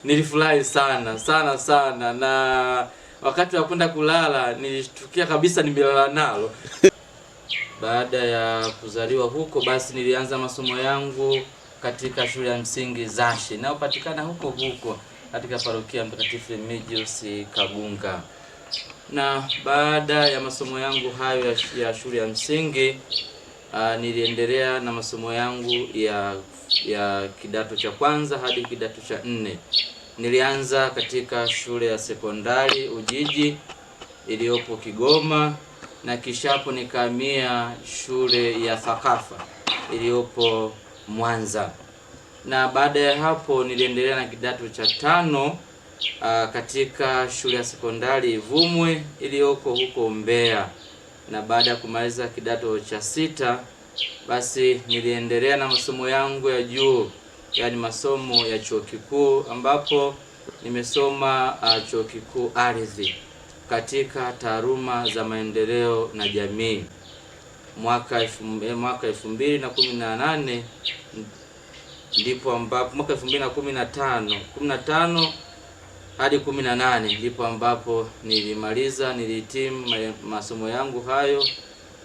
Nilifurahi sana sana sana, na wakati wa kwenda kulala nilishtukia kabisa nimelala nalo. Baada ya kuzaliwa huko, basi nilianza masomo yangu katika shule ya msingi Zashe inayopatikana huko huko katika parokia Mtakatifu Remigius Kagunga. Na baada ya masomo yangu hayo ya shule ya msingi niliendelea na masomo yangu ya kidato cha kwanza hadi kidato cha 4. Nilianza katika shule ya sekondari Ujiji iliyopo Kigoma, na kisha hapo nikahamia shule ya Thakafa iliyopo Mwanza. Na baada ya hapo niliendelea na kidato cha 5 katika shule ya sekondari Ivumwe iliyoko huko Mbeya. Na baada ya kumaliza kidato cha 6, basi niliendelea na masomo yangu ya juu, yaani masomo ya chuo kikuu, ambapo nimesoma chuo kikuu ardhi katika taaluma za maendeleo na jamii. Mwaka 2018 ndipo ambapo mwaka 2015 hadi 18 ndipo ambapo nilihitimu masomo yangu hayo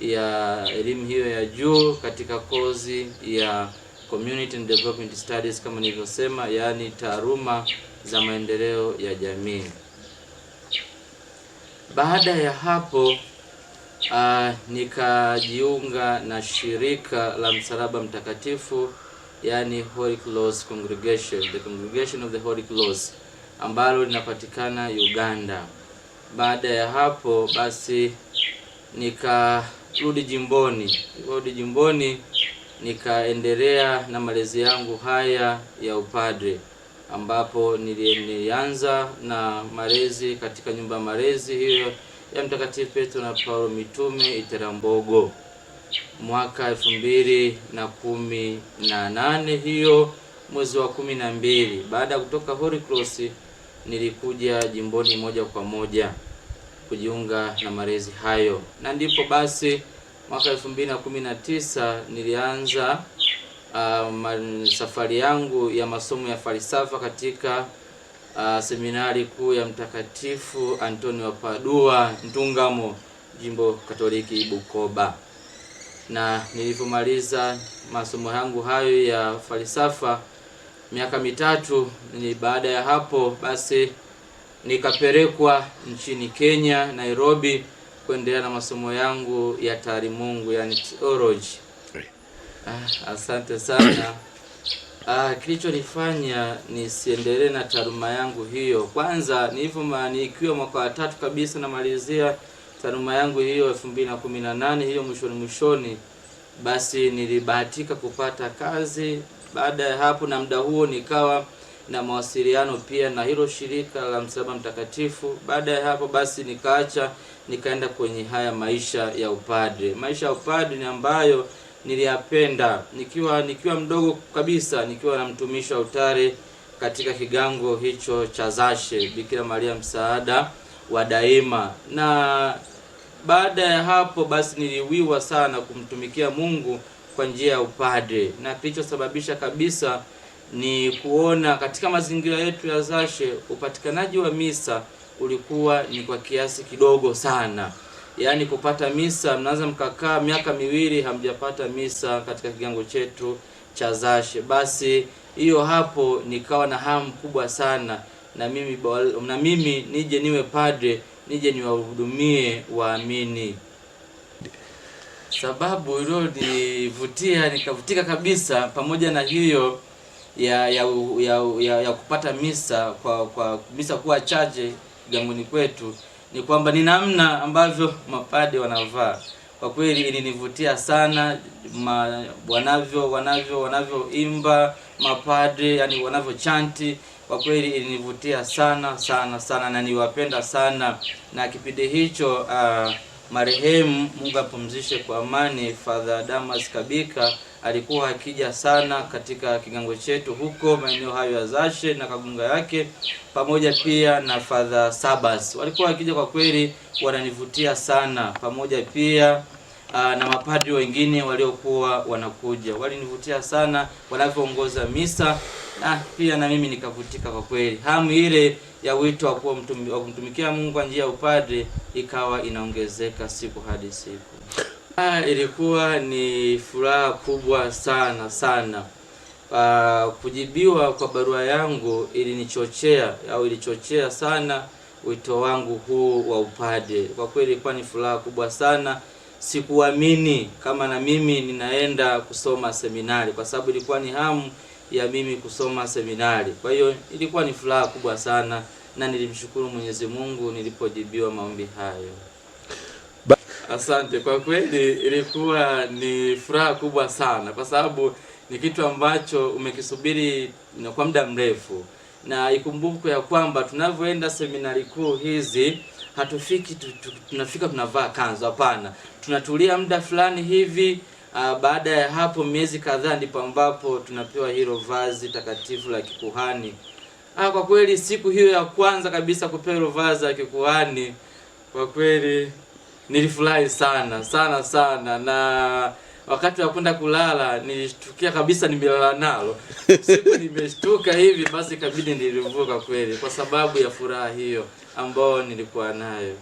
ya elimu hiyo ya juu katika kozi ya Community and Development Studies kama nilivyosema, yaani taaluma za maendeleo ya jamii. Baada ya hapo nikajiunga na shirika la Msalaba Mtakatifu, yaani Holy Cross Congregation, the Congregation of the Holy Cross, ambalo linapatikana Uganda. Baada ya hapo basi nikarudi jimboni, nikaendelea na malezi yangu haya ya upadre, ambapo nilianza na malezi katika nyumba malezi hiyo ya Mtakatifu Petro na Paulo Mitume Iterambogo mwaka 2018, hiyo mwezi wa 12. Baada ya kutoka Holy Cross nilikuja jimboni moja kwa moja kujiunga na malezi hayo, na ndipo basi mwaka 2019 nilianza safari yangu ya masomo ya falsafa katika seminari kuu ya Mtakatifu Antonio wa Padua Ntungamo, jimbo Katoliki Bukoba. Na nilipomaliza masomo yangu hayo ya falsafa miaka 3, baada ya hapo basi nikapelekwa nchini Kenya, Nairobi, kuendelea na masomo yangu ya taalimungu, yani theology. Asante sana. Kilichonifanya nisiendelee na taaluma yangu hiyo, kwanza nikiwa mwaka wa 3 kabisa namalizia taaluma yangu hiyo 2018, hiyo mwishoni, basi nilibahatika kupata kazi. Baada ya hapo, na muda huo nikawa na mawasiliano pia na hilo shirika la Msalaba Mtakatifu. Baada ya hapo basi nikaacha, nikaenda kwenye haya maisha ya upadre. Maisha ya upadre ni ambayo niliyapenda nikiwa mdogo kabisa, nikiwa na mtumishi wa altare katika kigango hicho cha Zashe, Bikira Maria msaada wa daima. Na baada ya hapo basi niliwiwa sana kumtumikia Mungu kwa njia ya upadre, na kilichosababisha kabisa ni kuona katika mazingira yetu ya Zashe upatikanaji wa misa ulikuwa ni kwa kiasi kidogo sana. Yaani kupata misa, mnaanza mkakaa miaka 2 hamjapata misa katika kigango chetu cha Zashe. Basi hiyo hapo nikawa na hamu kubwa sana na mimi nije niwe padre, nije niwahudumie waamini. Sababu iliyonivutia nikavutika kabisa, pamoja na hiyo ya kupata misa kwa misa kuwa chache kigangoni kwetu, ni kwamba ni namna ambavyo mapade wanavaa. Kwa kweli ilinivutia sana wanavyoimba mapade, yani wanavyochanti. Kwa kweli ilinivutia sana sana sana, na niwapenda sana. Na kipindi hicho marehemu, Mungu apumzishe kwa amani, Father Damas Kabika alikuwa akija sana katika kigango chetu huko maeneo hayo ya Zashe na Kagunga yake, pamoja pia na Father Sabas. Walikuwa akija, kwa kweli wananivutia sana, pamoja pia na mapadri wengine waliokuwa wanakuja. Walinivutia sana wanavyoongoza misa, na pia na mimi nikavutika kwa kweli. Hamu ile ya wito wa kuwa kumtumikia Mungu kwa njia ya upadre ikawa inaongezeka siku hadi siku. Ilikuwa ni furaha kubwa sana sana. Kujibiwa kwa barua yangu ilichochea sana wito wangu huu wa upadre. Kwa kweli ilikuwa ni furaha kubwa sana. Sikuamini kama na mimi ninaenda kusoma seminari, kwa sababu ilikuwa ni hamu ya mimi kusoma seminari. Kwa hiyo ilikuwa ni furaha kubwa sana, na nilimshukuru Mwenyezi Mungu nilipojibiwa maombi hayo. Asante. Kwa kweli ilikuwa ni furaha kubwa sana, kwa sababu ni kitu ambacho umekisubiri kwa muda mrefu. Na ikumbukwe ya kwamba tunavyoenda seminari kuu hizi hatufiki tunafika tunavaa kanzu, hapana. Tunatulia muda fulani hivi, baada ya hapo miezi kadhaa ndipo ambapo tunapewa hilo vazi takatifu la kikuhani. Kwa kweli siku hiyo ya kwanza kabisa kupewa hilo vazi la kikuhani, kwa kweli nilifurahi sana sana sana, na wakati wa kwenda kulala nilishtukia kabisa nimelala nalo. Siku nimeshtuka hivi, basi kabidi nilivuka kweli kwa sababu ya furaha hiyo ambayo nilikuwa nayo.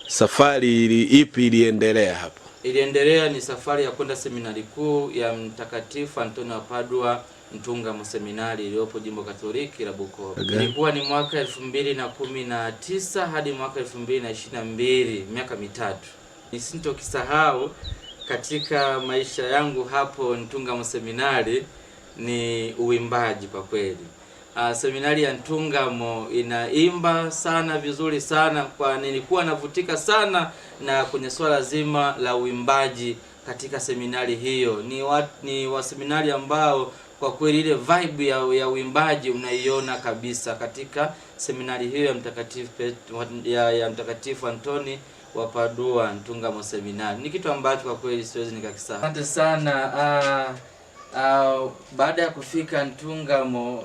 Safari ipi iliendelea hapo? Iliendelea ni safari ya kwenda seminari kuu ya Mtakatifu Antonio wa Padua Ntungamo seminari iliyopo Jimbo Katoliki la Bukoba. Ilikuwa ni mwaka 2019 hadi mwaka 2022, miaka mitatu. Nisintokisahau katika maisha yangu hapo Ntungamo seminari ni uimbaji kwa kweli. Seminari ya Ntungamo inaimba sana vizuri sana, kwa nilikuwa navutika sana na kwenye swala zima la uimbaji katika seminari hiyo. Ni wa seminari ambao kwa kweli ile vibe ya uimbaji unaiona kabisa katika seminari hiyo ya Mtakatifu Antoni wa Padua Ntungamo seminari. Ni kitu ambacho kwa kweli siwezi nikakisahau. Asante sana. Baada ya kufika Ntungamo,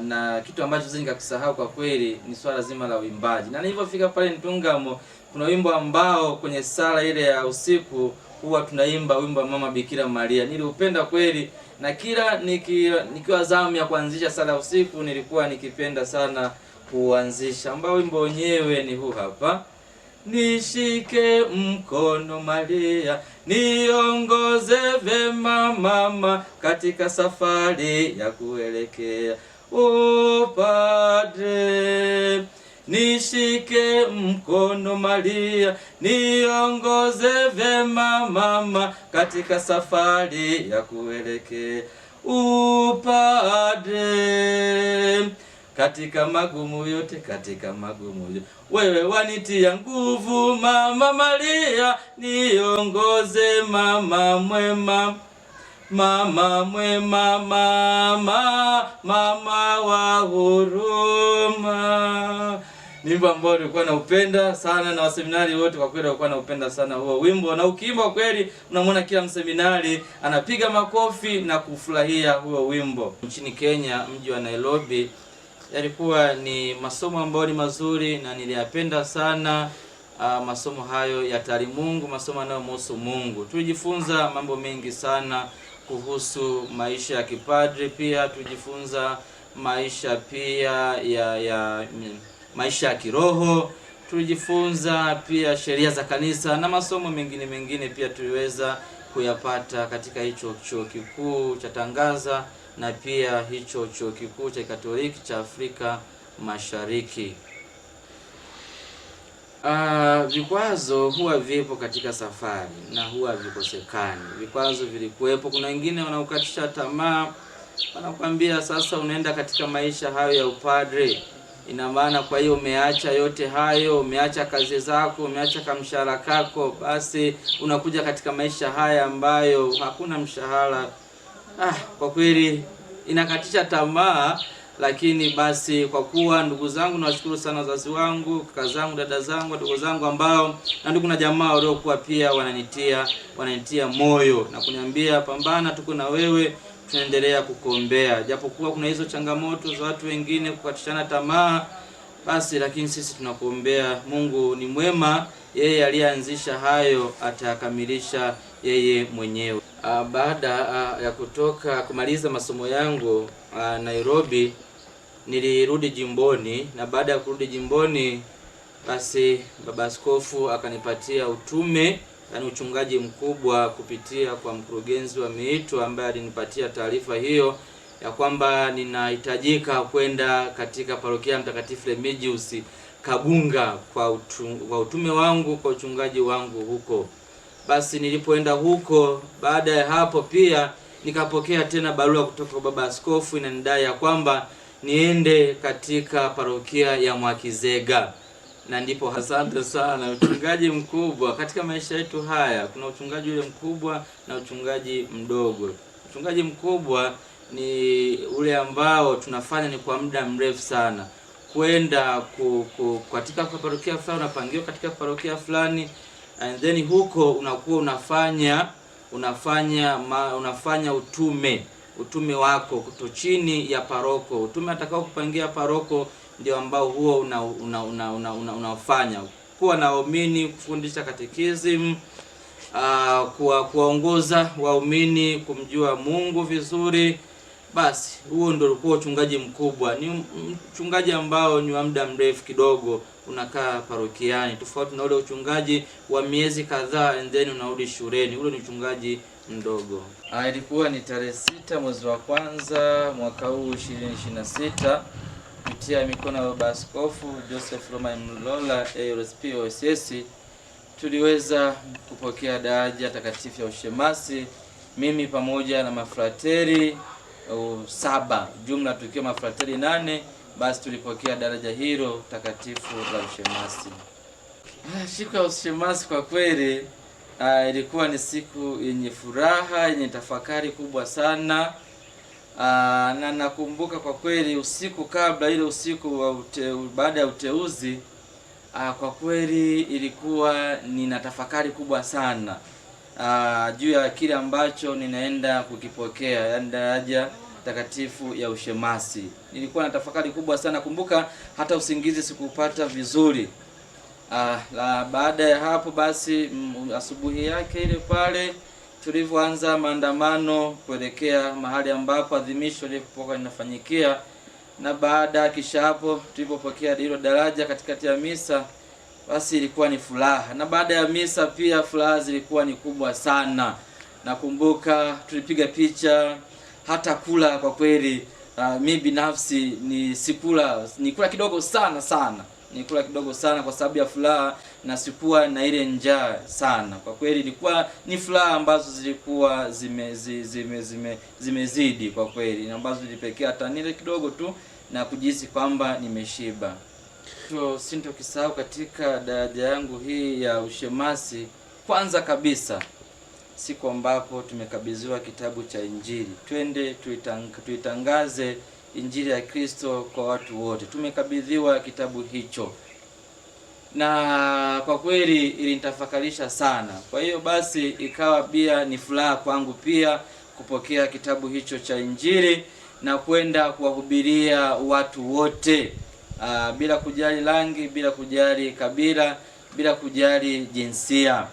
na kitu ambacho siwezi nikakisahau kwa kweli ni swala zima la uimbaji. Na nilipofika pale Ntungamo, kuna wimbo ambao kwenye sala ile ya usiku huwa tunaimba wimbo wa Mama Bikira Maria. Niliupenda kweli, na kila nikiwa zamu ya kuanzisha sala ya usiku nilikuwa nikipenda sana kuanzisha, ambao wimbo wenyewe ni huu hapa. Nishike mkono Maria, niongoze vema mama katika safari ya kuelekea upadre. Nishike mkono Maria, niongoze vema mama katika safari ya kuelekea upadre. Katika magumu yote, wewe wanitia nguvu Mama Maria, niongoze mama mwema, mama wa huruma. Ni wimbo ambao nilikuwa naupenda sana, na waseminari wote kwa kweli walikuwa naupenda sana huo wimbo, na ukiimba kweli unamwona kila mseminari anapiga makofi na kufurahia huo wimbo. Nchini Kenya, mji wa Nairobi, yalikuwa ni masomo ambayo ni mazuri na niliyapenda sana. Masomo hayo ya taalimungu, masomo yanayomhusu Mungu. Tulijifunza mambo mengi sana kuhusu maisha ya kipadre, pia tulijifunza maisha pia ya maisha ya kiroho. Tulijifunza pia sheria za kanisa na masomo mengine pia tuliweza kuyapata katika hicho chuo kikuu cha Tangaza na pia hicho chuo kikuu cha Katoliki cha Afrika Mashariki. Vikwazo huwa vipo katika safari na huwa vikosekani. Vikwazo vilikuwepo. Kuna wengine wanaokatisha tamaa, wanakuambia sasa unaenda katika maisha hayo ya upadre, ina maana kwa hiyo umeacha yote hayo, umeacha kazi zako, umeacha kamshahara kako, basi unakuja katika maisha haya ambayo hakuna mshahara. Kwa kweli inakatisha tamaa, lakini basi kwa kuwa ndugu zangu, nawashukuru sana wazazi wangu, kaka zangu, dada zangu, ndugu zangu ambao na ndugu na jamaa waliokuwa pia wananitia moyo na kuniambia pambana, tuko na wewe, tunaendelea kukuombea. Japokuwa kuna hizo changamoto za watu wengine kukatishana tamaa, Basi lakini sisi tunakuombea, Mungu ni mwema, yeye aliyeanzisha hayo atakamilisha yeye mwenyewe. Baada ya kutoka kumaliza masomo yangu Nairobi, nilirudi jimboni, na baada ya kurudi jimboni basi baba askofu akanipatia utume, yani uchungaji mkubwa, kupitia kwa mkurugenzi wa miito ambaye alinipatia taarifa hiyo ya kwamba ninahitajika kwenda katika parokia Mtakatifu Remigius Kagunga kwa utume wangu, kwa uchungaji wangu huko. Basi nilipoenda huko, baada ya hapo pia nikapokea tena barua kutoka kwa baba askofu inanidai ya kwamba niende katika parokia ya Mwakizega. Na ndipo asante sana, uchungaji mkubwa katika maisha yetu haya. Kuna uchungaji ule mkubwa na uchungaji mdogo. Uchungaji mkubwa ni ule ambao tunafanya ni kwa muda mrefu sana, kwenda katika parokia fulani, unapangiwa katika parokia fulani, and then huko unakuwa unafanya utume wako kuto chini ya paroko. Utume atakao kupangia paroko ndio ambao huo unafanya kuwa na waumini, kufundisha katekism, kuwaongoza waumini kumjua Mungu vizuri. Basi huo ndio ulikuwa uchungaji mkubwa. Ni uchungaji ambao ni wa muda mrefu kidogo, unakaa parokiani, tofauti na ule uchungaji wa miezi kadhaa and then unarudi shuleni. Ule ni uchungaji mdogo. Ilikuwa ni tarehe 6 mwezi wa kwanza mwaka huu 2026, kupitia mikono ya baba askofu Joseph Roma Mlola ARSP OSS, tuliweza kupokea daraja takatifu ya ushemasi, mimi pamoja na mafrateri 7, jumla tukiwa mafrateri 8. Basi tulipokea daraja hilo takatifu la ushemasi. Siku ya ushemasi kwa kweli ilikuwa ni siku yenye furaha, yenye tafakari kubwa sana. Na nakumbuka kwa kweli usiku kabla, ile usiku baada ya uteuzi, kwa kweli ilikuwa nina tafakari kubwa sana juu ya kile ambacho ninaenda kukipokea, yani daraja takatifu ya ushemasi. Nilikuwa na tafakari kubwa sana. Kumbuka hata usingizi sikupata vizuri. Baada ya hapo basi asubuhi yake ile pale tulivyoanza maandamano kuelekea mahali ambapo adhimisho lilipokuwa linafanyikia, na baada kisha hapo tulipopokea hilo daraja katikati ya misa, basi ilikuwa ni furaha. Na baada ya misa pia furaha zilikuwa ni kubwa sana. Nakumbuka tulipiga picha, hata kula kwa kweli mimi binafsi nikula kidogo sana. Nikula kidogo sana kwa sababu ya furaha, na sikuwa na ile njaa sana. Kwa kweli ilikuwa ni furaha ambazo zilikuwa zimezidi kwa kweli, ambazo zilipekea hata nile kidogo tu na kujihisi kwamba nimeshiba. Sintokisahau katika daraja yangu hii ya ushemasi, kwanza kabisa siku ambapo tumekabidhiwa kitabu cha Injili. Twende tuitangaze Injili ya Kristo kwa watu wote. Tumekabidhiwa kitabu hicho, na kwa kweli ilinitafakarisha sana. Kwa hiyo basi ikawa pia ni furaha kwangu pia kupokea kitabu hicho cha Injili na kwenda kuwahubiria watu wote, bila kujali rangi, bila kujali kabila, bila kujali jinsia.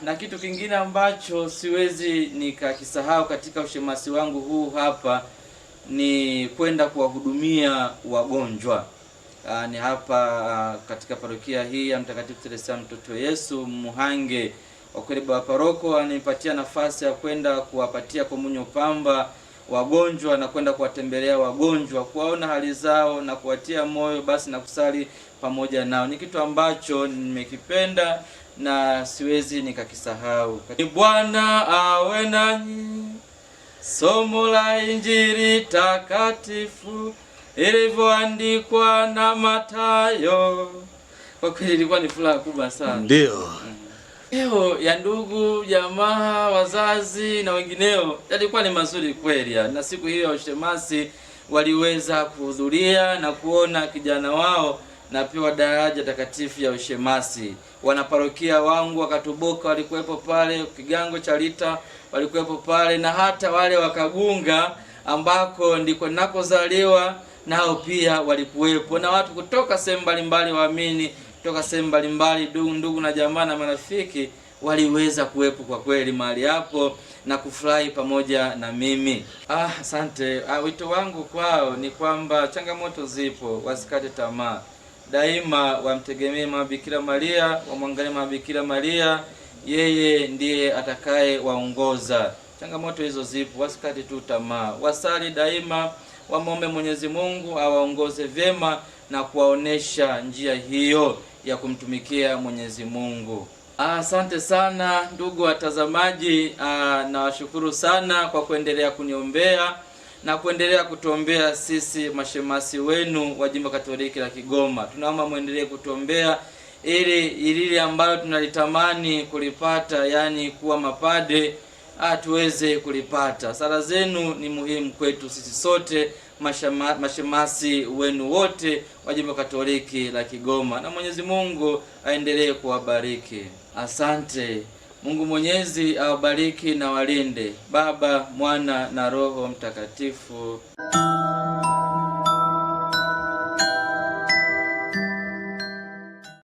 Na kitu kingine ambacho siwezi nikakisahau katika ushemasi wangu huu hapa ni kwenda kuwahudumia wagonjwa. Ni hapa katika parokia hii ya Mtakatifu Teresa Mtoto Yesu Muhange. Kwa kweli baba paroko anipatia nafasi ya kwenda kuwapatia komunyo pamba wagonjwa na kwenda kuwatembelea wagonjwa, kuwaona hali zao na kuwatia moyo, basi na kusali pamoja nao. Ni kitu ambacho nimekipenda na siwezi nikakisahau. Bwana awe nanyi. Somo la Injili takatifu ilivyoandikwa na Mathayo. Kwa kweli ilikuwa ni furaha kubwa sana. Ndio. Leo ya ndugu, jamaa, wazazi na wengineo yalikuwa ni mazuri kweli. Na siku hiyo ya ushemasi waliweza kuhudhuria na kuona kijana wao napewa daraja takatifu ya ushemasi. Wanaparokia wangu wakatuboka walikuwepo pale, Kigango cha Lita walikuwepo pale, na hata wale wakagunga ambako ndiko nakozaliwa nao pia walikuwepo, na watu kutoka sehemu mbalimbali, waamini kutoka sehemu mbalimbali, ndugu na jamaa na marafiki waliweza kuwepo kwa kweli mahali hapo na kufurahi pamoja na mimi. Asante. Wito wangu kwao ni kwamba changamoto zipo, wasikate tamaa, daima wamtegemee Mama Bikira Maria, wamwangalie Mama Bikira Maria, yeye ndiye atakaye waongoza. Changamoto hizo zipo, wasikate tu tamaa, wasali daima, wamwombe Mwenyezi Mungu awaongoze vyema na kuwaonesha njia hiyo ya kumtumikia Mwenyezi Mungu. Asante sana ndugu watazamaji, nawashukuru sana kwa kuendelea kuniombea na kuendelea kutuombea sisi mashemasi wenu wa Jimbo Katoliki la Kigoma. Tunaomba muendelee kutuombea ili lile ambalo tunalitamani kulipata, yani kuwa mapade, tuweze kulipata. Sala zenu ni muhimu kwetu sisi sote mashemasi wenu wote wa Jimbo Katoliki la Kigoma, na Mwenyezi Mungu aendelee kuwabariki. Asante. Mungu Mwenyezi awabariki na walinde, Baba, Mwana na Roho Mtakatifu.